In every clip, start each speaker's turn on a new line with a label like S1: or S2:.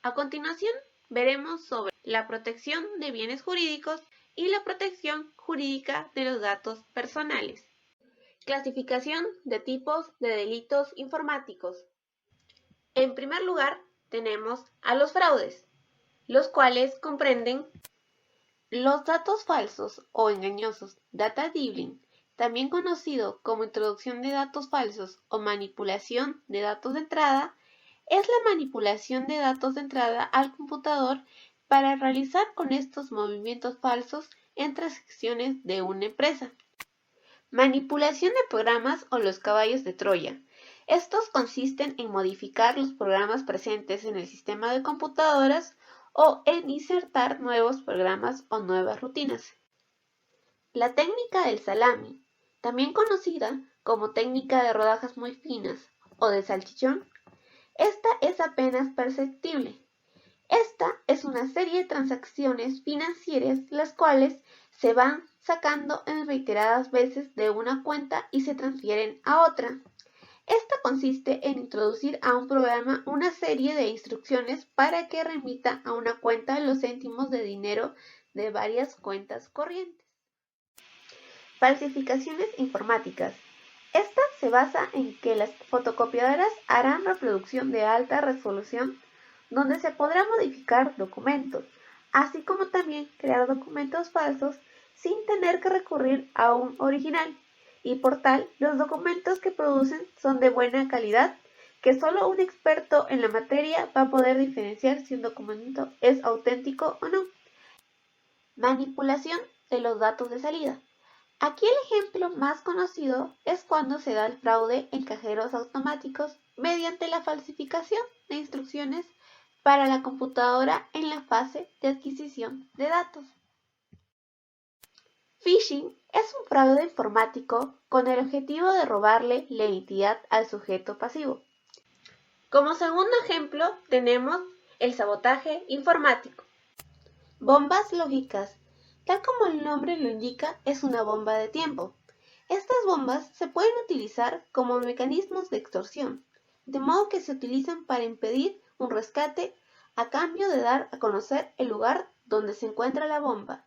S1: A continuación, veremos sobre la protección de bienes jurídicos y la protección jurídica de los datos personales. Clasificación de tipos de delitos informáticos. En primer lugar, tenemos a los fraudes, los cuales comprenden los datos falsos o engañosos, data dribbling, también conocido como introducción de datos falsos o manipulación de datos de entrada, es la manipulación de datos de entrada al computador para realizar con estos movimientos falsos en transacciones de una empresa. Manipulación de programas o los caballos de Troya. Estos consisten en modificar los programas presentes en el sistema de computadoras o en insertar nuevos programas o nuevas rutinas. La técnica del salami, también conocida como técnica de rodajas muy finas o de salchichón, esta es apenas perceptible. Esta es una serie de transacciones financieras las cuales se van sacando en reiteradas veces de una cuenta y se transfieren a otra. Esta consiste en introducir a un programa una serie de instrucciones para que remita a una cuenta los céntimos de dinero de varias cuentas corrientes. Falsificaciones informáticas. Esta se basa en que las fotocopiadoras harán reproducción de alta resolución donde se podrá modificar documentos, así como también crear documentos falsos sin tener que recurrir a un original. Y por tal, los documentos que producen son de buena calidad, que solo un experto en la materia va a poder diferenciar si un documento es auténtico o no. Manipulación de los datos de salida. Aquí el ejemplo más conocido es cuando se da el fraude en cajeros automáticos mediante la falsificación de instrucciones para la computadora en la fase de adquisición de datos. Phishing es un fraude informático con el objetivo de robarle la identidad al sujeto pasivo. Como segundo ejemplo tenemos el sabotaje informático. Bombas lógicas. Tal como el nombre lo indica, es una bomba de tiempo. Estas bombas se pueden utilizar como mecanismos de extorsión, de modo que se utilizan para impedir un rescate a cambio de dar a conocer el lugar donde se encuentra la bomba.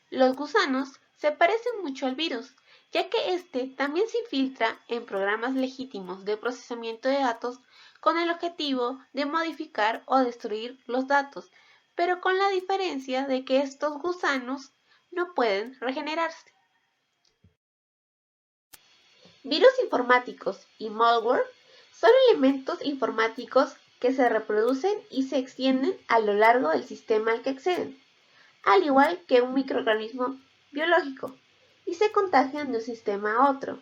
S1: Los gusanos se parecen mucho al virus, ya que este también se infiltra en programas legítimos de procesamiento de datos con el objetivo de modificar o destruir los datos, pero con la diferencia de que estos gusanos no pueden regenerarse. Virus informáticos y malware son elementos informáticos que se reproducen y se extienden a lo largo del sistema al que acceden, al igual que un microorganismo biológico, y se contagian de un sistema a otro.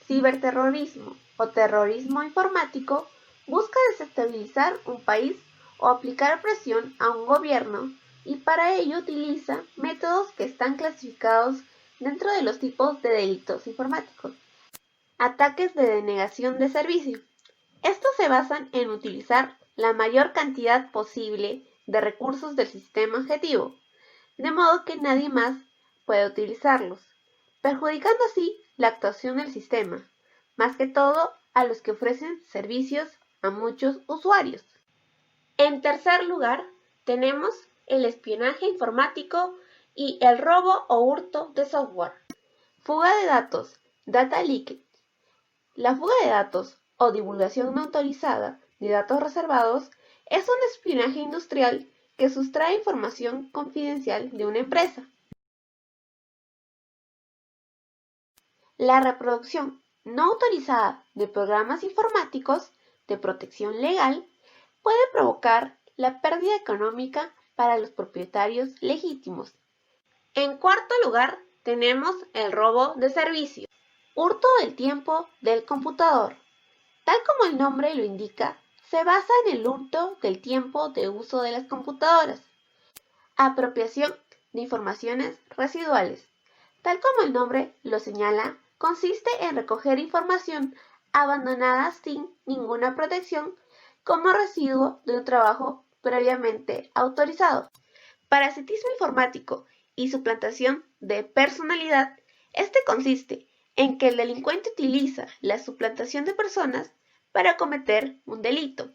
S1: Ciberterrorismo o terrorismo informático busca desestabilizar un país o aplicar presión a un gobierno y para ello utiliza métodos que están clasificados dentro de los tipos de delitos informáticos. Ataques de denegación de servicio. Estos se basan en utilizar la mayor cantidad posible de recursos del sistema objetivo, de modo que nadie más pueda utilizarlos, perjudicando así la actuación del sistema, más que todo a los que ofrecen servicios a muchos usuarios. En tercer lugar, tenemos el espionaje informático y el robo o hurto de software. Fuga de datos, data leakage. La fuga de datos o divulgación no autorizada de datos reservados es un espionaje industrial que sustrae información confidencial de una empresa. La reproducción no autorizada de programas informáticos de protección legal puede provocar la pérdida económica para los propietarios legítimos. En cuarto lugar, tenemos el robo de servicio. Hurto del tiempo del computador. Tal como el nombre lo indica, se basa en el hurto del tiempo de uso de las computadoras. Apropiación de informaciones residuales. Tal como el nombre lo señala, consiste en recoger información abandonada sin ninguna protección como residuo de un trabajo previamente autorizado. Parasitismo informático y suplantación de personalidad. Este consiste en que el delincuente utiliza la suplantación de personas para cometer un delito.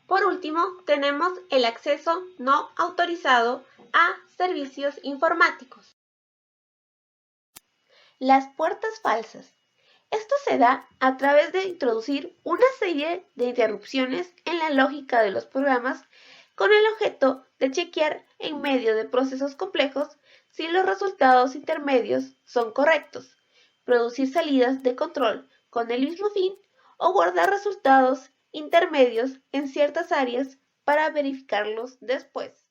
S1: Por último, tenemos el acceso no autorizado a servicios informáticos. Las puertas falsas. Esto se da a través de introducir una serie de interrupciones en la lógica de los programas con el objeto de chequear en medio de procesos complejos si los resultados intermedios son correctos, producir salidas de control con el mismo fin o guardar resultados intermedios en ciertas áreas para verificarlos después.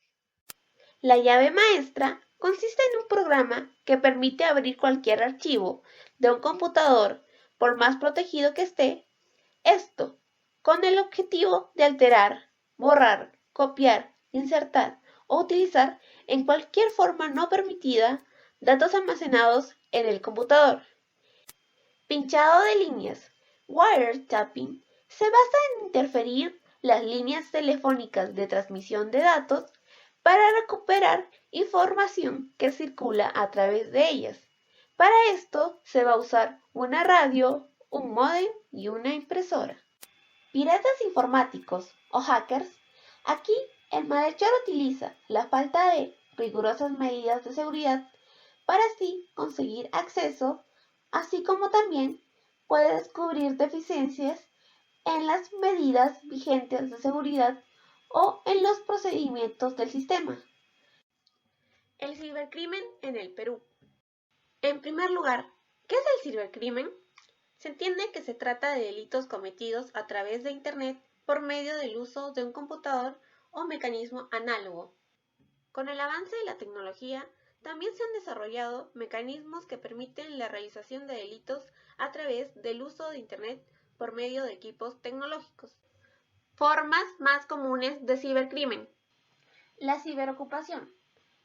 S1: La llave maestra consiste en un programa que permite abrir cualquier archivo de un computador, por más protegido que esté, esto con el objetivo de alterar, borrar, copiar, insertar o utilizar en cualquier forma no permitida datos almacenados en el computador. Pinchado de líneas. Wiretapping se basa en interferir las líneas telefónicas de transmisión de datos para recuperar información que circula a través de ellas. Para esto se va a usar una radio, un módem y una impresora. Piratas informáticos o hackers. Aquí el malhechor utiliza la falta de rigurosas medidas de seguridad para así conseguir acceso, así como también puede descubrir deficiencias en las medidas vigentes de seguridad o en los procedimientos del sistema. El cibercrimen en el Perú. En primer lugar, ¿qué es el cibercrimen? Se entiende que se trata de delitos cometidos a través de Internet por medio del uso de un computador o mecanismo análogo. Con el avance de la tecnología, también se han desarrollado mecanismos que permiten la realización de delitos a través del uso de Internet por medio de equipos tecnológicos. Formas más comunes de cibercrimen. La ciberocupación.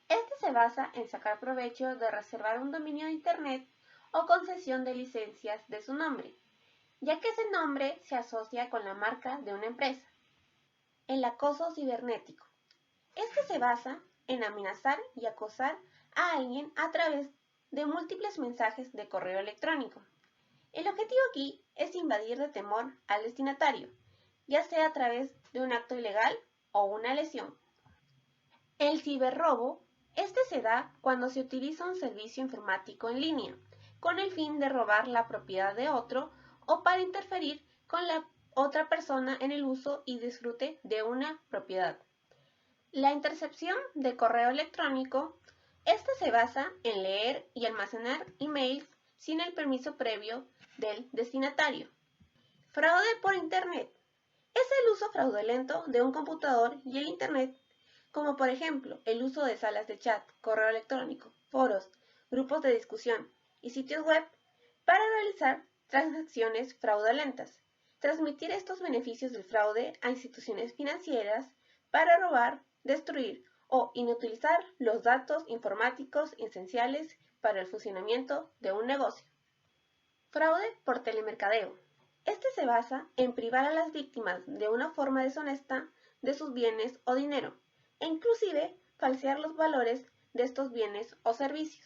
S1: Este se basa en sacar provecho de reservar un dominio de Internet o concesión de licencias de su nombre, ya que ese nombre se asocia con la marca de una empresa. El acoso cibernético. Este se basa en amenazar y acosar a alguien a través de múltiples mensajes de correo electrónico. El objetivo aquí es invadir de temor al destinatario, ya sea a través de un acto ilegal o una lesión. El ciberrobo. Este se da cuando se utiliza un servicio informático en línea, con el fin de robar la propiedad de otro o para interferir con la otra persona en el uso y disfrute de una propiedad. La intercepción de correo electrónico. Esta se basa en leer y almacenar emails sin el permiso previo del destinatario. Fraude por Internet. Es el uso fraudulento de un computador y el Internet, como por ejemplo el uso de salas de chat, correo electrónico, foros, grupos de discusión y sitios web para realizar transacciones fraudulentas. Transmitir estos beneficios del fraude a instituciones financieras para robar, destruir o inutilizar los datos informáticos esenciales para el funcionamiento de un negocio. Fraude por telemercadeo. Este se basa en privar a las víctimas de una forma deshonesta de sus bienes o dinero, e inclusive falsear los valores de estos bienes o servicios.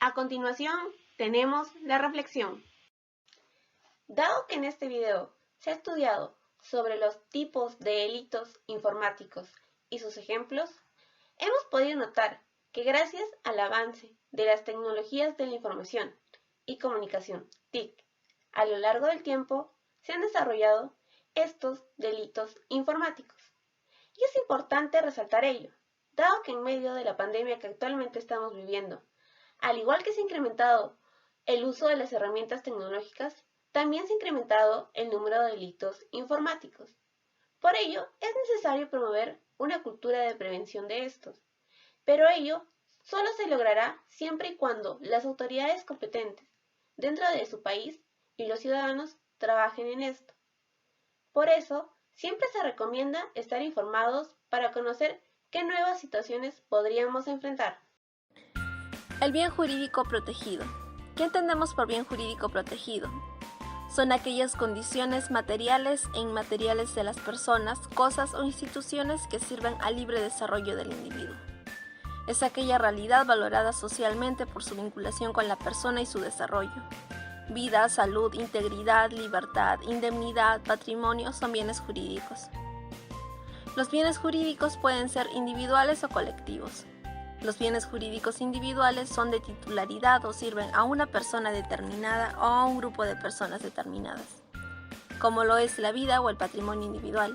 S1: A continuación, tenemos la reflexión. Dado que en este video se ha estudiado sobre los tipos de delitos informáticos y sus ejemplos, hemos podido notar que gracias al avance de las tecnologías de la información y comunicación, TIC, a lo largo del tiempo se han desarrollado estos delitos informáticos. Y es importante resaltar ello, dado que en medio de la pandemia que actualmente estamos viviendo, al igual que se ha incrementado el uso de las herramientas tecnológicas, también se ha incrementado el número de delitos informáticos. Por ello, es necesario promover una cultura de prevención de estos, pero ello solo se logrará siempre y cuando las autoridades competentes dentro de su país y los ciudadanos trabajen en esto. Por eso, siempre se recomienda estar informados para conocer qué nuevas situaciones podríamos enfrentar.
S2: El bien jurídico protegido. ¿Qué entendemos por bien jurídico protegido? Son aquellas condiciones materiales e inmateriales de las personas, cosas o instituciones que sirven al libre desarrollo del individuo. Es aquella realidad valorada socialmente por su vinculación con la persona y su desarrollo. Vida, salud, integridad, libertad, indemnidad, patrimonio son bienes jurídicos. Los bienes jurídicos pueden ser individuales o colectivos. Los bienes jurídicos individuales son de titularidad o sirven a una persona determinada o a un grupo de personas determinadas, como lo es la vida o el patrimonio individual.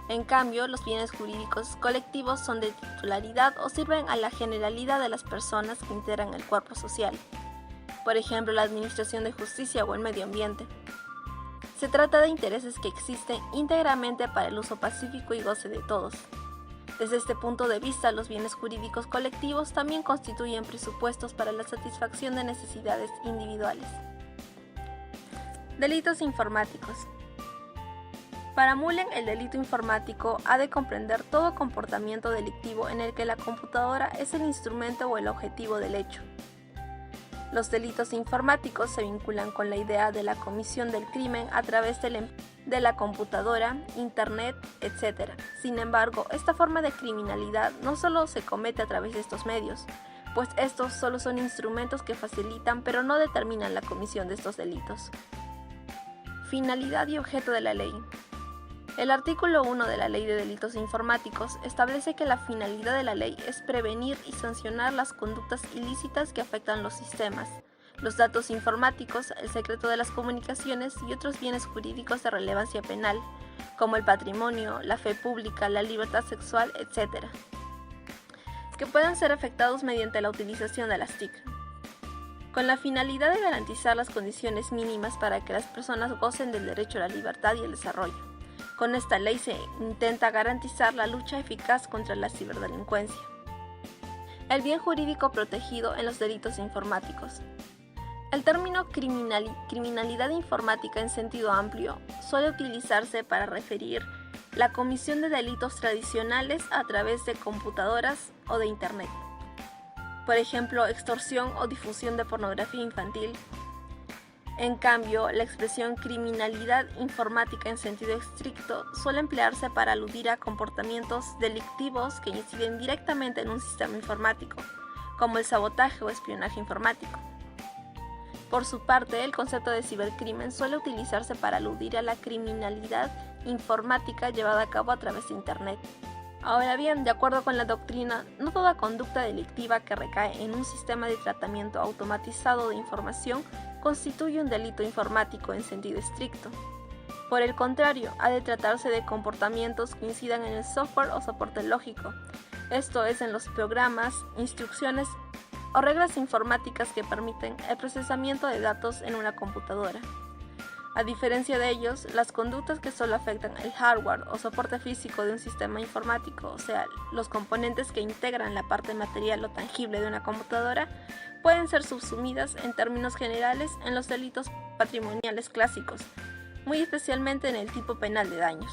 S2: En cambio, los bienes jurídicos colectivos son de titularidad o sirven a la generalidad de las personas que integran el cuerpo social, por ejemplo, la administración de justicia o el medio ambiente. Se trata de intereses que existen íntegramente para el uso pacífico y goce de todos. Desde este punto de vista, los bienes jurídicos colectivos también constituyen presupuestos para la satisfacción de necesidades individuales. Delitos informáticos. Para Mullen, el delito informático ha de comprender todo comportamiento delictivo en el que la computadora es el instrumento o el objetivo del hecho. Los delitos informáticos se vinculan con la idea de la comisión del crimen a través de la computadora, internet, etc. Sin embargo, esta forma de criminalidad no solo se comete a través de estos medios, pues estos solo son instrumentos que facilitan pero no determinan la comisión de estos delitos. Finalidad y objeto de la ley. El artículo 1 de la Ley de Delitos Informáticos establece que la finalidad de la ley es prevenir y sancionar las conductas ilícitas que afectan los sistemas, los datos informáticos, el secreto de las comunicaciones y otros bienes jurídicos de relevancia penal, como el patrimonio, la fe pública, la libertad sexual, etc., que puedan ser afectados mediante la utilización de las TIC, con la finalidad de garantizar las condiciones mínimas para que las personas gocen del derecho a la libertad y el desarrollo. Con esta ley se intenta garantizar la lucha eficaz contra la ciberdelincuencia. El bien jurídico protegido en los delitos informáticos. El término criminalidad informática en sentido amplio suele utilizarse para referir la comisión de delitos tradicionales a través de computadoras o de Internet. Por ejemplo, extorsión o difusión de pornografía infantil. En cambio, la expresión criminalidad informática en sentido estricto suele emplearse para aludir a comportamientos delictivos que inciden directamente en un sistema informático, como el sabotaje o espionaje informático. Por su parte, el concepto de cibercrimen suele utilizarse para aludir a la criminalidad informática llevada a cabo a través de Internet. Ahora bien, de acuerdo con la doctrina, no toda conducta delictiva que recae en un sistema de tratamiento automatizado de información constituye un delito informático en sentido estricto. Por el contrario, ha de tratarse de comportamientos que incidan en el software o soporte lógico, esto es, en los programas, instrucciones o reglas informáticas que permiten el procesamiento de datos en una computadora. A diferencia de ellos, las conductas que solo afectan el hardware o soporte físico de un sistema informático, o sea, los componentes que integran la parte material o tangible de una computadora, pueden ser subsumidas en términos generales en los delitos patrimoniales clásicos, muy especialmente en el tipo penal de daños.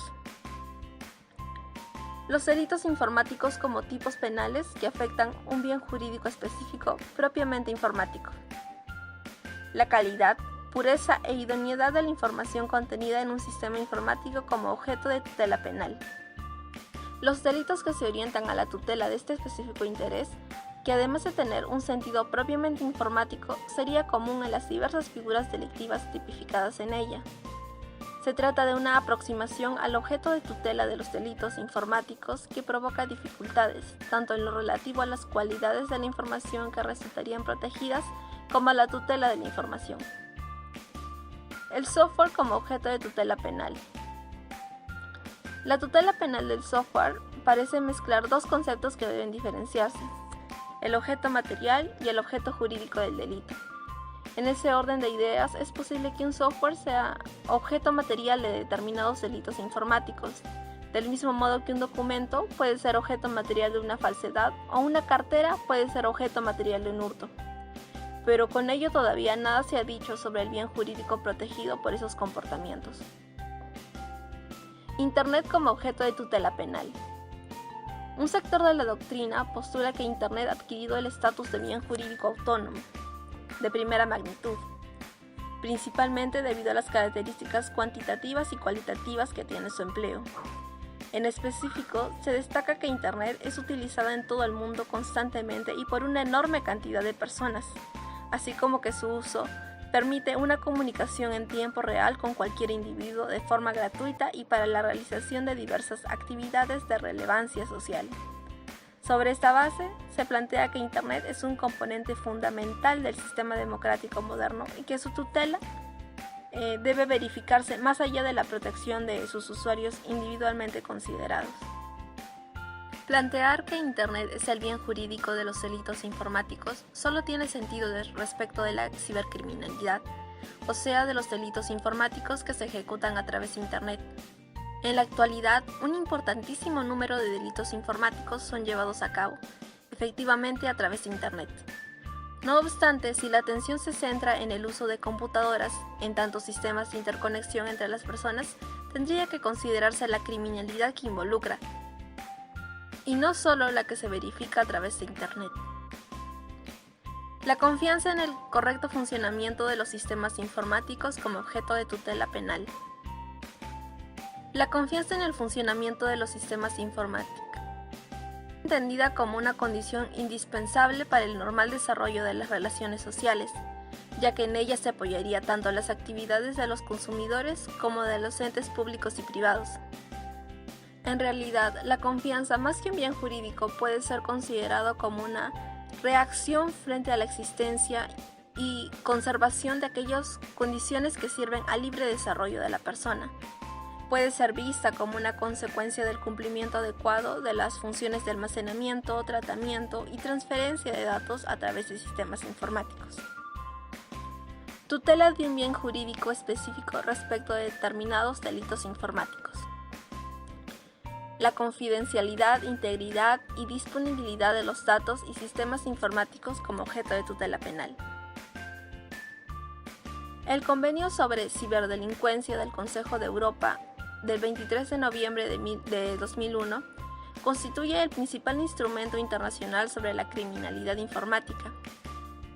S2: Los delitos informáticos como tipos penales que afectan un bien jurídico específico propiamente informático. La calidad, pureza e idoneidad de la información contenida en un sistema informático como objeto de tutela penal. Los delitos que se orientan a la tutela de este específico interés, que además de tener un sentido propiamente informático, sería común en las diversas figuras delictivas tipificadas en ella. Se trata de una aproximación al objeto de tutela de los delitos informáticos que provoca dificultades, tanto en lo relativo a las cualidades de la información que resultarían protegidas, como a la tutela de la información. El software como objeto de tutela penal. La tutela penal del software parece mezclar dos conceptos que deben diferenciarse: el objeto material y el objeto jurídico del delito. En ese orden de ideas, es posible que un software sea objeto material de determinados delitos informáticos, del mismo modo que un documento puede ser objeto material de una falsedad o una cartera puede ser objeto material de un hurto. Pero con ello todavía nada se ha dicho sobre el bien jurídico protegido por esos comportamientos. Internet como objeto de tutela penal. Un sector de la doctrina postula que Internet ha adquirido el estatus de bien jurídico autónomo, de primera magnitud, principalmente debido a las características cuantitativas y cualitativas que tiene su empleo. En específico, se destaca que Internet es utilizada en todo el mundo constantemente y por una enorme cantidad de personas, así como que su uso permite una comunicación en tiempo real con cualquier individuo de forma gratuita y para la realización de diversas actividades de relevancia social. Sobre esta base, se plantea que Internet es un componente fundamental del sistema democrático moderno y que su tutela debe verificarse más allá de la protección de sus usuarios individualmente considerados. Plantear que Internet es el bien jurídico de los delitos informáticos solo tiene sentido respecto de la cibercriminalidad, o sea, de los delitos informáticos que se ejecutan a través de Internet. En la actualidad, un importantísimo número de delitos informáticos son llevados a cabo, efectivamente a través de Internet. No obstante, si la atención se centra en el uso de computadoras, en tantos sistemas de interconexión entre las personas, tendría que considerarse la criminalidad que involucra, y no solo la que se verifica a través de Internet. La confianza en el correcto funcionamiento de los sistemas informáticos como objeto de tutela penal. La confianza en el funcionamiento de los sistemas informáticos, entendida como una condición indispensable para el normal desarrollo de las relaciones sociales, ya que en ella se apoyaría tanto las actividades de los consumidores como de los entes públicos y privados. En realidad, la confianza, más que un bien jurídico, puede ser considerado como una reacción frente a la existencia y conservación de aquellas condiciones que sirven al libre desarrollo de la persona. Puede ser vista como una consecuencia del cumplimiento adecuado de las funciones de almacenamiento, tratamiento y transferencia de datos a través de sistemas informáticos. Tutela de un bien jurídico específico respecto de determinados delitos informáticos. La confidencialidad, integridad y disponibilidad de los datos y sistemas informáticos como objeto de tutela penal. El Convenio sobre Ciberdelincuencia del Consejo de Europa del 23 de noviembre de 2001 constituye el principal instrumento internacional sobre la criminalidad informática.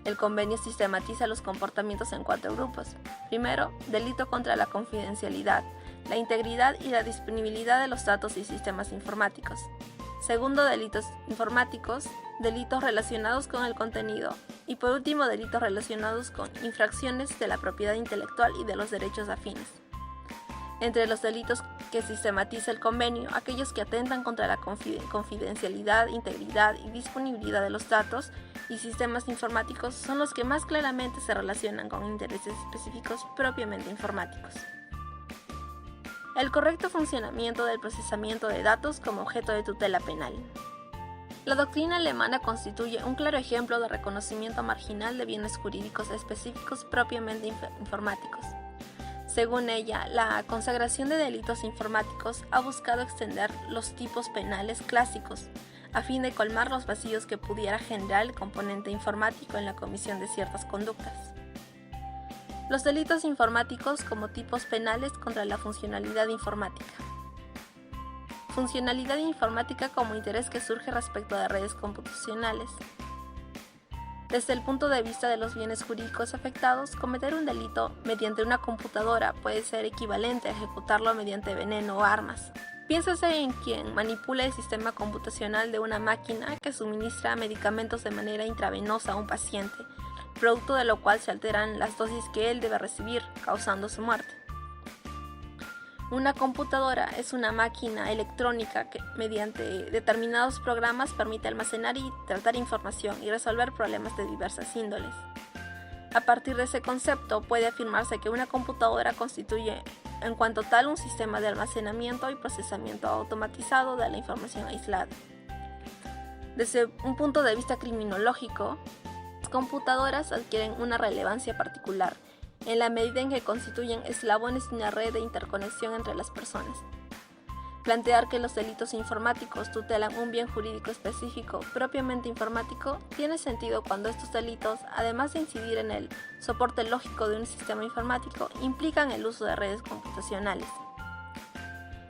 S2: El convenio sistematiza los comportamientos en 4 grupos. Primero, delito contra la confidencialidad, la integridad y la disponibilidad de los datos y sistemas informáticos. Segundo, delitos informáticos, delitos relacionados con el contenido. Y por último, delitos relacionados con infracciones de la propiedad intelectual y de los derechos afines. Entre los delitos que sistematiza el convenio, aquellos que atentan contra la confidencialidad, integridad y disponibilidad de los datos y sistemas informáticos son los que más claramente se relacionan con intereses específicos propiamente informáticos. El correcto funcionamiento del procesamiento de datos como objeto de tutela penal. La doctrina alemana constituye un claro ejemplo de reconocimiento marginal de bienes jurídicos específicos propiamente informáticos. Según ella, la consagración de delitos informáticos ha buscado extender los tipos penales clásicos, a fin de colmar los vacíos que pudiera generar el componente informático en la comisión de ciertas conductas. Los delitos informáticos como tipos penales contra la funcionalidad informática. Funcionalidad informática como interés que surge respecto de redes computacionales. Desde el punto de vista de los bienes jurídicos afectados, cometer un delito mediante una computadora puede ser equivalente a ejecutarlo mediante veneno o armas. Piénsese en quien manipula el sistema computacional de una máquina que suministra medicamentos de manera intravenosa a un paciente, producto de lo cual se alteran las dosis que él debe recibir, causando su muerte. Una computadora es una máquina electrónica que, mediante determinados programas, permite almacenar y tratar información y resolver problemas de diversas índoles. A partir de ese concepto, puede afirmarse que una computadora constituye, en cuanto tal, un sistema de almacenamiento y procesamiento automatizado de la información aislada. Desde un punto de vista criminológico, las computadoras adquieren una relevancia particular, en la medida en que constituyen eslabones de una red de interconexión entre las personas. Plantear que los delitos informáticos tutelan un bien jurídico específico propiamente informático tiene sentido cuando estos delitos, además de incidir en el soporte lógico de un sistema informático, implican el uso de redes computacionales.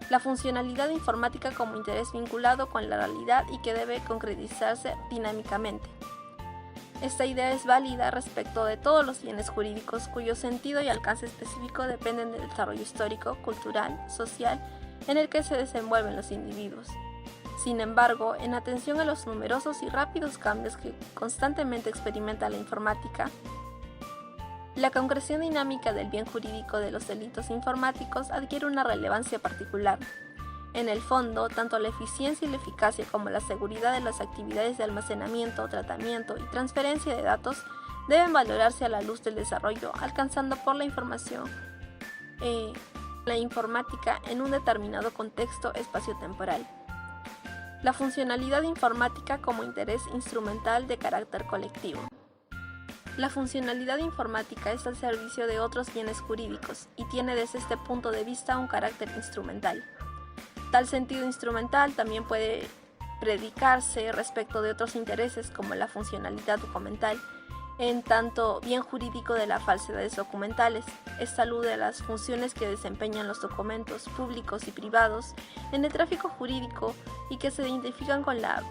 S2: La funcionalidad informática como interés vinculado con la realidad y que debe concretizarse dinámicamente. Esta idea es válida respecto de todos los bienes jurídicos cuyo sentido y alcance específico dependen del desarrollo histórico, cultural, social, en el que se desenvuelven los individuos. Sin embargo, en atención a los numerosos y rápidos cambios que constantemente experimenta la informática, La concreción dinámica del bien jurídico de los delitos informáticos adquiere una relevancia particular. En el fondo, tanto la eficiencia y la eficacia como la seguridad de las actividades de almacenamiento, tratamiento y transferencia de datos deben valorarse a la luz del desarrollo alcanzando por la informática en un determinado contexto espaciotemporal. La funcionalidad informática como interés instrumental de carácter colectivo. La funcionalidad informática es al servicio de otros bienes jurídicos y tiene desde este punto de vista un carácter instrumental. Tal sentido instrumental también puede predicarse respecto de otros intereses como la funcionalidad documental, en tanto bien jurídico de las falsedades documentales. Esta alude a las funciones que desempeñan los documentos públicos y privados en el tráfico jurídico y que se identifican con la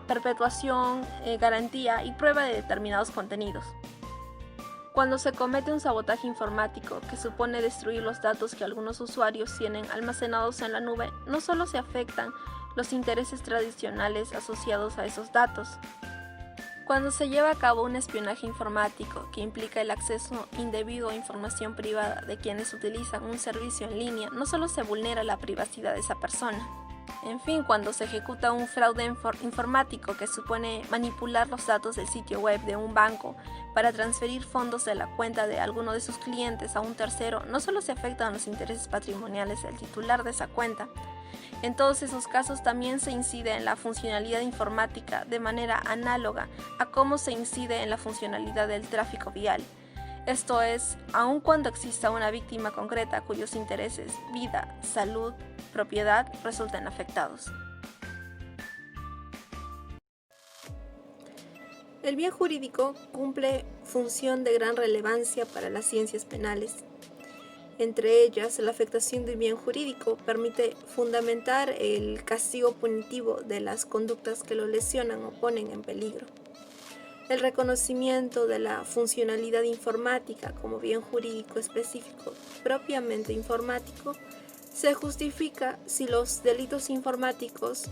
S2: perpetuación, garantía y prueba de determinados contenidos. Cuando se comete un sabotaje informático que supone destruir los datos que algunos usuarios tienen almacenados en la nube, no solo se afectan los intereses tradicionales asociados a esos datos. Cuando se lleva a cabo un espionaje informático que implica el acceso indebido a información privada de quienes utilizan un servicio en línea, no solo se vulnera la privacidad de esa persona. En fin, cuando se ejecuta un fraude informático que supone manipular los datos del sitio web de un banco para transferir fondos de la cuenta de alguno de sus clientes a un tercero, no solo se afectan los intereses patrimoniales del titular de esa cuenta. En todos esos casos también se incide en la funcionalidad informática de manera análoga a cómo se incide en la funcionalidad del tráfico vial. Esto es, aun cuando exista una víctima concreta cuyos intereses, vida, salud, propiedad resulten afectados. El bien jurídico cumple función de gran relevancia para las ciencias penales. Entre ellas, la afectación del bien jurídico permite fundamentar el castigo punitivo de las conductas que lo lesionan o ponen en peligro. El reconocimiento de la funcionalidad informática como bien jurídico específico propiamente informático se justifica si los delitos informáticos,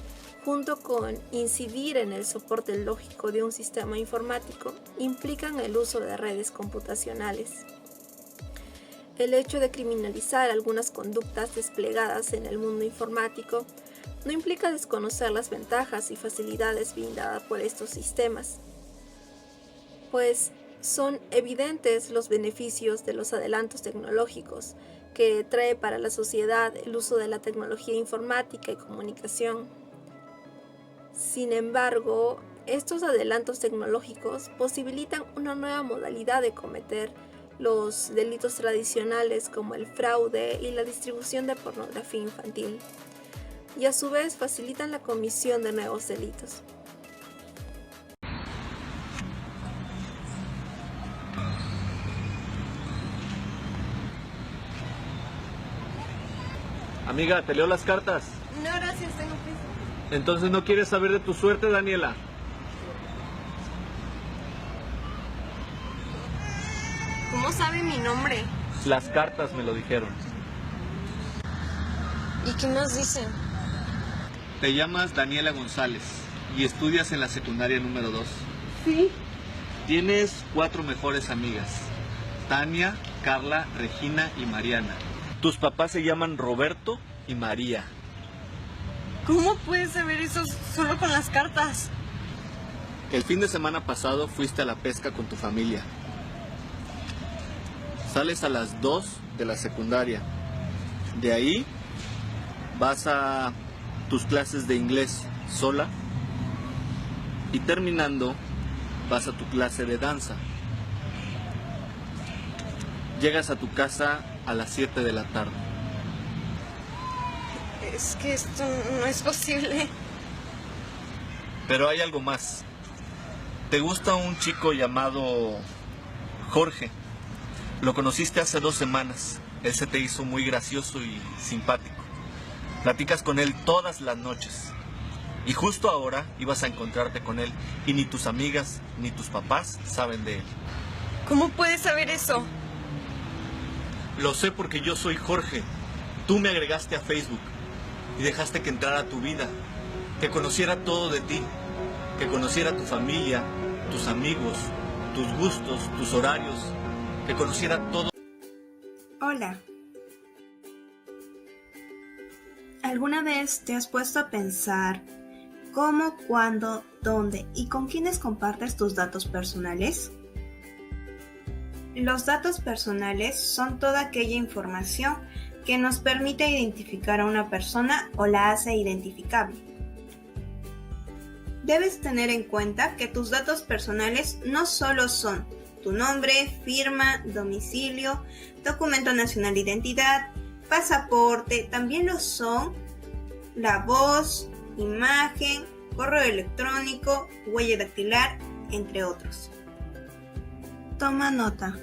S2: junto con incidir en el soporte lógico de un sistema informático, implican el uso de redes computacionales. El hecho de criminalizar algunas conductas desplegadas en el mundo informático no implica desconocer las ventajas y facilidades brindadas por estos sistemas, pues son evidentes los beneficios de los adelantos tecnológicos que trae para la sociedad el uso de la tecnología informática y comunicación. Sin embargo, estos adelantos tecnológicos posibilitan una nueva modalidad de cometer los delitos tradicionales como el fraude y la distribución de pornografía infantil, y a su vez facilitan la comisión de nuevos delitos.
S3: Amiga, ¿te leo las cartas?
S4: No, gracias, tengo prisa.
S3: Entonces no quieres saber de tu suerte, Daniela.
S4: ¿Cómo sabe mi nombre?
S3: Las cartas me lo dijeron.
S4: ¿Y qué nos dicen?
S3: Te llamas Daniela González y estudias en la secundaria número 2.
S4: Sí.
S3: Tienes 4 mejores amigas: Tania, Carla, Regina y Mariana. Tus papás se llaman Roberto y María.
S4: ¿Cómo puedes saber eso solo con las cartas?
S3: El fin de semana pasado fuiste a la pesca con tu familia. Sales a las 2 de la secundaria. De ahí vas a tus clases de inglés sola y terminando vas a tu clase de danza. Llegas a tu casa a las 7 de la tarde.
S4: Es que esto no es posible.
S3: Pero hay algo más. Te gusta un chico llamado Jorge. Lo conociste hace 2 semanas. Él se te hizo muy gracioso y simpático. Platicas con él todas las noches. Y justo ahora ibas a encontrarte con él y ni tus amigas ni tus papás saben de él.
S4: ¿Cómo puedes saber eso?
S3: Lo sé porque yo soy Jorge. Tú me agregaste a Facebook y dejaste que entrara a tu vida, que conociera todo de ti, que conociera tu familia, tus amigos, tus gustos, tus horarios, que conociera todo.
S5: Hola. ¿Alguna vez te has puesto a pensar cómo, cuándo, dónde y con quiénes compartes tus datos personales? Los datos personales son toda aquella información que nos permite identificar a una persona o la hace identificable. Debes tener en cuenta que tus datos personales no solo son tu nombre, firma, domicilio, documento nacional de identidad, pasaporte, también lo son la voz, imagen, correo electrónico, huella dactilar, entre otros. Toma nota.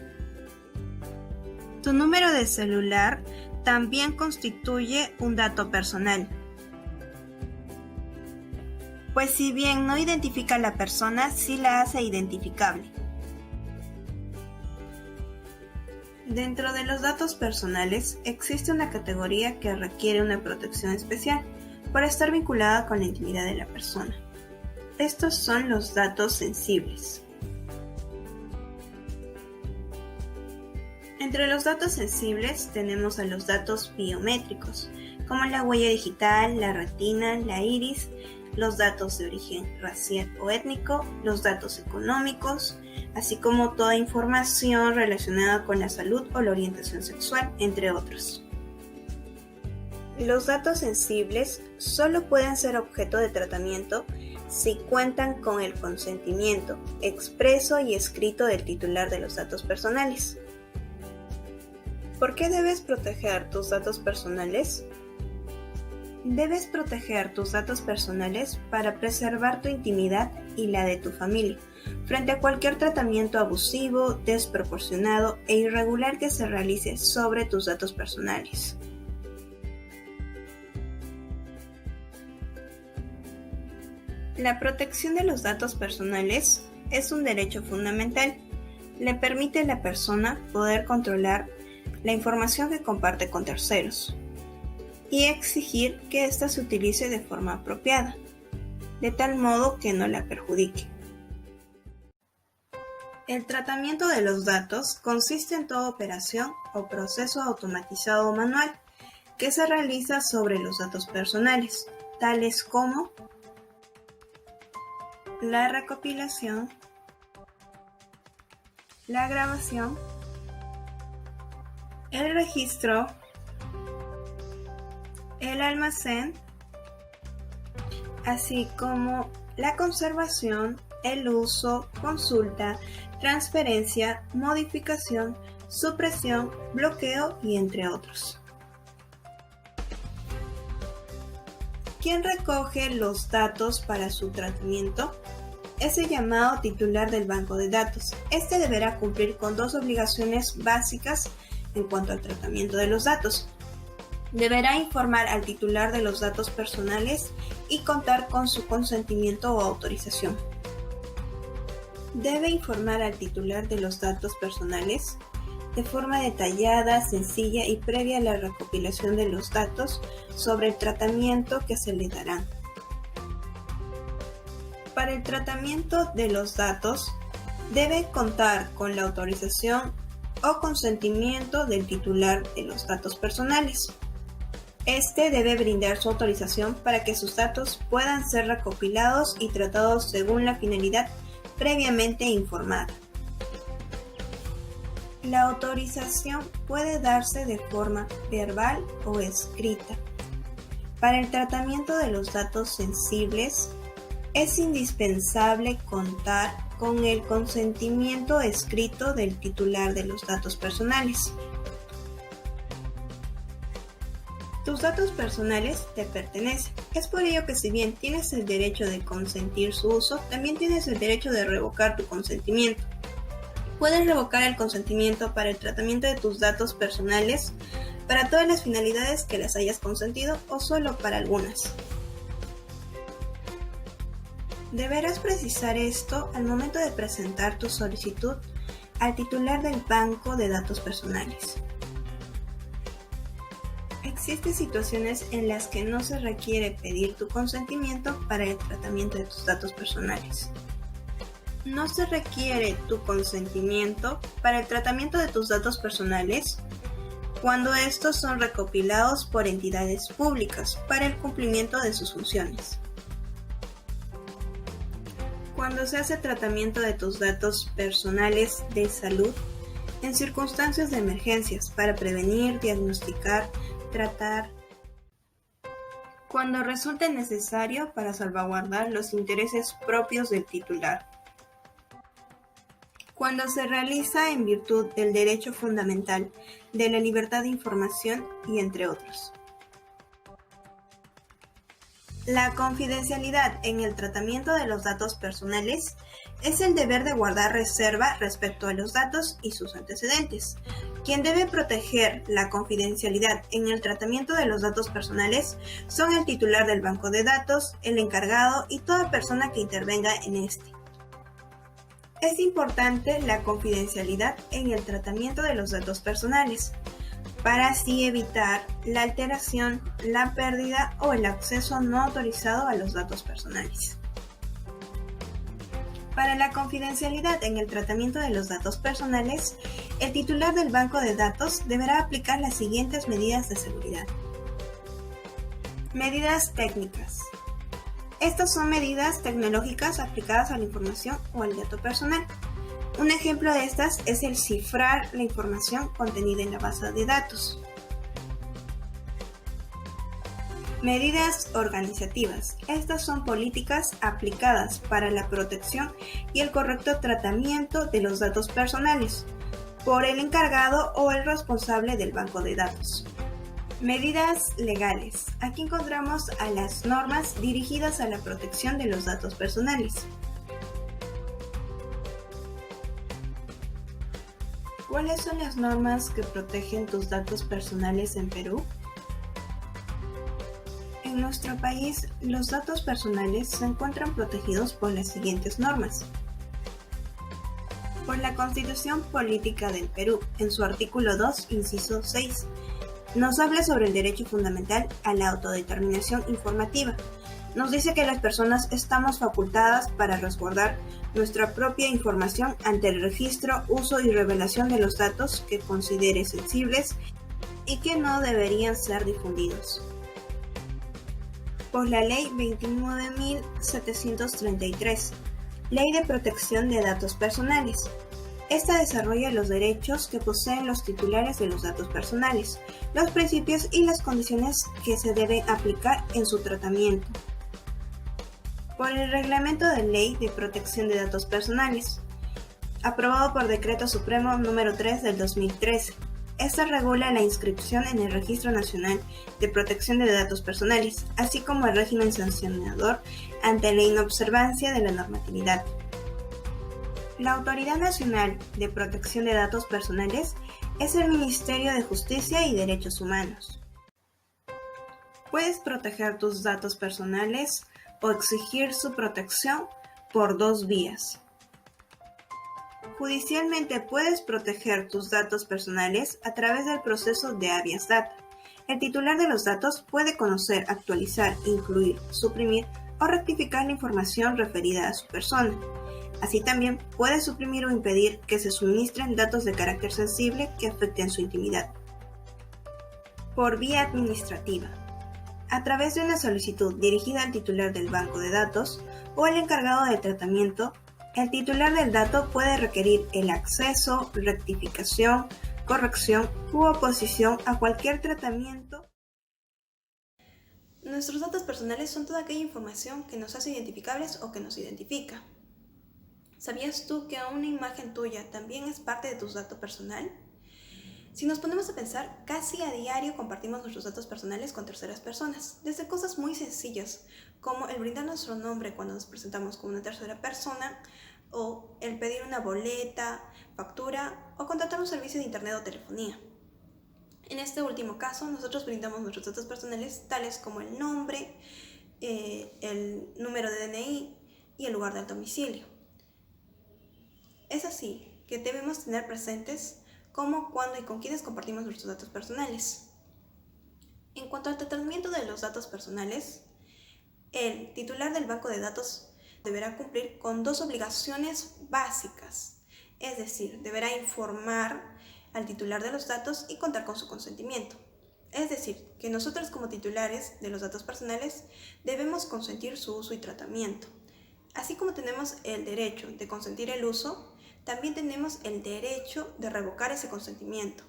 S5: Tu número de celular también constituye un dato personal. Pues si bien no identifica a la persona, sí la hace identificable. Dentro de los datos personales existe una categoría que requiere una protección especial por estar vinculada con la intimidad de la persona. Estos son los datos sensibles. Entre los datos sensibles tenemos a los datos biométricos, como la huella digital, la retina, la iris, los datos de origen racial o étnico, los datos económicos, así como toda información relacionada con la salud o la orientación sexual, entre otros. Los datos sensibles solo pueden ser objeto de tratamiento si cuentan con el consentimiento expreso y escrito del titular de los datos personales. ¿Por qué debes proteger tus datos personales? Debes proteger tus datos personales para preservar tu intimidad y la de tu familia frente a cualquier tratamiento abusivo, desproporcionado e irregular que se realice sobre tus datos personales. La protección de los datos personales es un derecho fundamental. Le permite a la persona poder controlar la información que comparte con terceros y exigir que ésta se utilice de forma apropiada, de tal modo que no la perjudique. El tratamiento de los datos consiste en toda operación o proceso automatizado o manual que se realiza sobre los datos personales, tales como la recopilación, la grabación, el registro, el almacén, así como la conservación, el uso, consulta, transferencia, modificación, supresión, bloqueo y entre otros. ¿Quién recoge los datos para su tratamiento? Es el llamado titular del banco de datos. Este deberá cumplir con dos obligaciones básicas en cuanto al tratamiento de los datos. Deberá informar al titular de los datos personales y contar con su consentimiento o autorización. Debe informar al titular de los datos personales de forma detallada, sencilla y previa a la recopilación de los datos sobre el tratamiento que se le dará. Para el tratamiento de los datos, debe contar con la autorización o consentimiento del titular de los datos personales. Este debe brindar su autorización para que sus datos puedan ser recopilados y tratados según la finalidad previamente informada. La autorización puede darse de forma verbal o escrita. Para el tratamiento de los datos sensibles, es indispensable contar con el consentimiento escrito del titular de los datos personales. Tus datos personales te pertenecen. Es por ello que si bien tienes el derecho de consentir su uso, también tienes el derecho de revocar tu consentimiento. Puedes revocar el consentimiento para el tratamiento de tus datos personales para todas las finalidades que las hayas consentido o solo para algunas. Deberás precisar esto al momento de presentar tu solicitud al titular del banco de datos personales. Existen situaciones en las que no se requiere pedir tu consentimiento para el tratamiento de tus datos personales. No se requiere tu consentimiento para el tratamiento de tus datos personales cuando estos son recopilados por entidades públicas para el cumplimiento de sus funciones. Cuando se hace tratamiento de tus datos personales de salud en circunstancias de emergencias para prevenir, diagnosticar, tratar, cuando resulte necesario para salvaguardar los intereses propios del titular, cuando se realiza en virtud del derecho fundamental de la libertad de información y entre otros. La confidencialidad en el tratamiento de los datos personales es el deber de guardar reserva respecto a los datos y sus antecedentes. Quien debe proteger la confidencialidad en el tratamiento de los datos personales son el titular del banco de datos, el encargado y toda persona que intervenga en este. Es importante la confidencialidad en el tratamiento de los datos personales, para así evitar la alteración, la pérdida o el acceso no autorizado a los datos personales. Para la confidencialidad en el tratamiento de los datos personales, el titular del banco de datos deberá aplicar las siguientes medidas de seguridad. Medidas técnicas. Estas son medidas tecnológicas aplicadas a la información o al dato personal. Un ejemplo de estas es el cifrar la información contenida en la base de datos. Medidas organizativas. Estas son políticas aplicadas para la protección y el correcto tratamiento de los datos personales por el encargado o el responsable del banco de datos. Medidas legales. Aquí encontramos a las normas dirigidas a la protección de los datos personales. ¿Cuáles son las normas que protegen tus datos personales en Perú? En nuestro país, los datos personales se encuentran protegidos por las siguientes normas. Por la Constitución Política del Perú, en su artículo 2, inciso 6, nos habla sobre el derecho fundamental a la autodeterminación informativa. Nos dice que las personas estamos facultadas para resguardar nuestra propia información ante el registro, uso y revelación de los datos que considere sensibles y que no deberían ser difundidos. Por la Ley 29.733, Ley de Protección de Datos Personales. Esta desarrolla los derechos que poseen los titulares de los datos personales, los principios y las condiciones que se deben aplicar en su tratamiento. Por el Reglamento de Ley de Protección de Datos Personales, aprobado por Decreto Supremo número 3 del 2013. Esta regula la inscripción en el Registro Nacional de Protección de Datos Personales, así como el régimen sancionador ante la inobservancia de la normatividad. La Autoridad Nacional de Protección de Datos Personales es el Ministerio de Justicia y Derechos Humanos. Puedes proteger tus datos personales o exigir su protección por dos vías. Judicialmente puedes proteger tus datos personales a través del proceso de habeas data. El titular de los datos puede conocer, actualizar, incluir, suprimir o rectificar la información referida a su persona. Así también puede suprimir o impedir que se suministren datos de carácter sensible que afecten su intimidad. Por vía administrativa. A través de una solicitud dirigida al titular del banco de datos o al encargado de tratamiento, el titular del dato puede requerir el acceso, rectificación, corrección u oposición a cualquier tratamiento. Nuestros datos personales son toda aquella información que nos hace identificables o que nos identifica. ¿Sabías tú que una imagen tuya también es parte de tu dato personal? Si nos ponemos a pensar, casi a diario compartimos nuestros datos personales con terceras personas, desde cosas muy sencillas, como el brindar nuestro nombre cuando nos presentamos con una tercera persona, o el pedir una boleta, factura, o contratar un servicio de internet o telefonía. En este último caso, nosotros brindamos nuestros datos personales tales como el nombre, el número de DNI y el lugar del domicilio. Es así que debemos tener presentes cómo, cuándo y con quiénes compartimos nuestros datos personales. En cuanto al tratamiento de los datos personales, el titular del banco de datos deberá cumplir con dos obligaciones básicas, es decir, deberá informar al titular de los datos y contar con su consentimiento. Es decir, que nosotros como titulares de los datos personales debemos consentir su uso y tratamiento. Así como tenemos el derecho de consentir el uso, también tenemos el derecho de revocar ese consentimiento.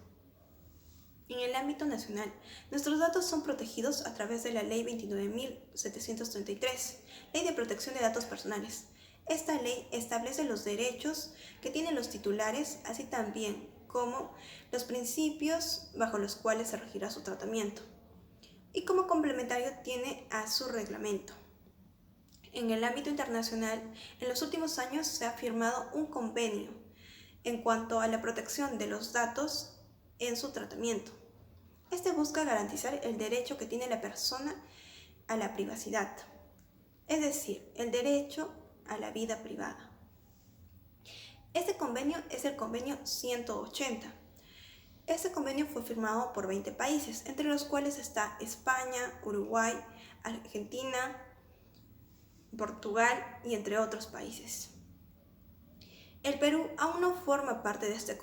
S5: En el ámbito nacional, nuestros datos son protegidos a través de la Ley 29.733, Ley de Protección de Datos Personales. Esta ley establece los derechos que tienen los titulares, así también como los principios bajo los cuales se regirá su tratamiento. Y como complementario tiene a su reglamento. En el ámbito internacional, en los últimos años se ha firmado un convenio en cuanto a la protección de los datos en su tratamiento. Este busca garantizar el derecho que tiene la persona a la privacidad, es decir, el derecho a la vida privada. Este convenio es el convenio 180. Este convenio fue firmado por 20 países, entre los cuales está España, Uruguay, Argentina, Portugal y entre otros países. El Perú aún no forma parte de este convenio.